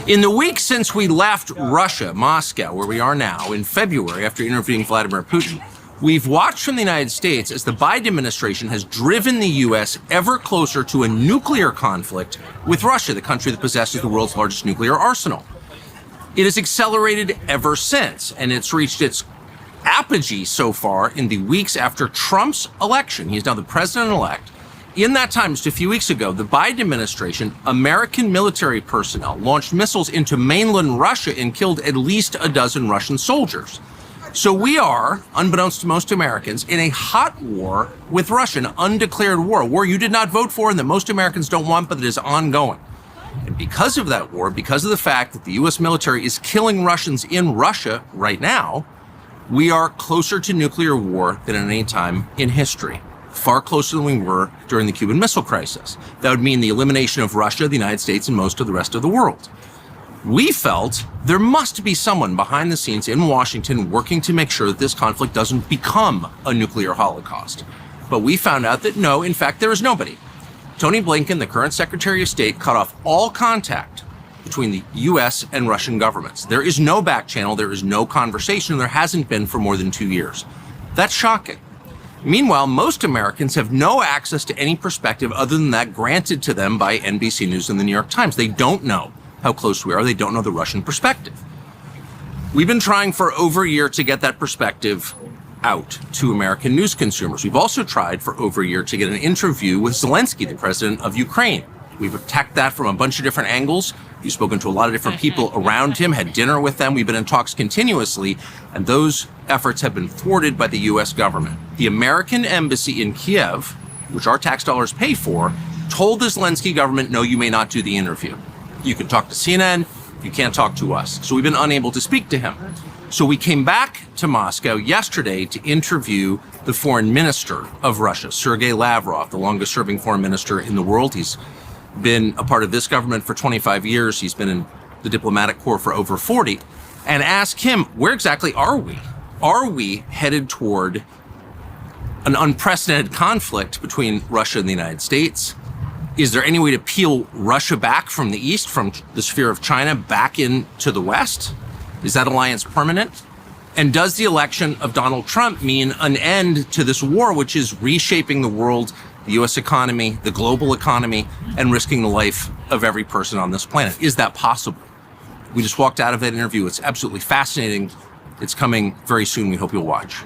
In the week since we left Russia, Moscow, where we are now, in February, after interviewing Vladimir Putin, we've watched from the United States as the Biden administration has driven the U.S. ever closer to a nuclear conflict with Russia, the country that possesses the world's largest nuclear arsenal. It has accelerated ever since, and it's reached its apogee so far in the weeks after Trump's election. He is now the president-elect. In that time, just a few weeks ago, the Biden administration, American military personnel, launched missiles into mainland Russia and killed at least a dozen Russian soldiers. So we are, unbeknownst to most Americans, in a hot war with Russia, an undeclared war, a war you did not vote for and that most Americans don't want, but that is ongoing. And because of that war, because of the fact that the U.S. military is killing Russians in Russia right now, we are closer to nuclear war than at any time in history. Far closer than we were during the Cuban Missile Crisis. That would mean the elimination of Russia, the United States, and most of the rest of the world. We felt there must be someone behind the scenes in Washington working to make sure that this conflict doesn't become a nuclear holocaust. But we found out that no, in fact, there is nobody. Tony Blinken, the current Secretary of State, cut off all contact between the U.S. and Russian governments. There is no back channel, there is no conversation, and there hasn't been for more than 2 years. That's shocking. Meanwhile, most Americans have no access to any perspective other than that granted to them by NBC News and the New York Times. They don't know how close we are. They don't know the Russian perspective. We've been trying for over a year to get that perspective out to American news consumers. We've also tried for over a year to get an interview with Zelensky, the president of Ukraine. We've attacked that from a bunch of different angles. We've spoken to a lot of different people around him, had dinner with them. We've been in talks continuously, and those efforts have been thwarted by the U.S. government. The American embassy in Kiev, which our tax dollars pay for, told the Zelensky government, no, you may not do the interview. You can talk to CNN, you can't talk to us. So we've been unable to speak to him. So we came back to Moscow yesterday to interview the foreign minister of Russia, Sergei Lavrov, the longest serving foreign minister in the world. He's been a part of this government for 25 years. He's been in the diplomatic corps for over 40. And ask him, where exactly are we? Are we headed toward an unprecedented conflict between Russia and the United States? Is there any way to peel Russia back from the east, from the sphere of China, back into the west? Is that alliance permanent? And does the election of Donald Trump mean an end to this war, which is reshaping the world, the U.S. economy, the global economy, and risking the life of every person on this planet? Is that possible? We just walked out of that interview. It's absolutely fascinating. It's coming very soon. We hope you'll watch.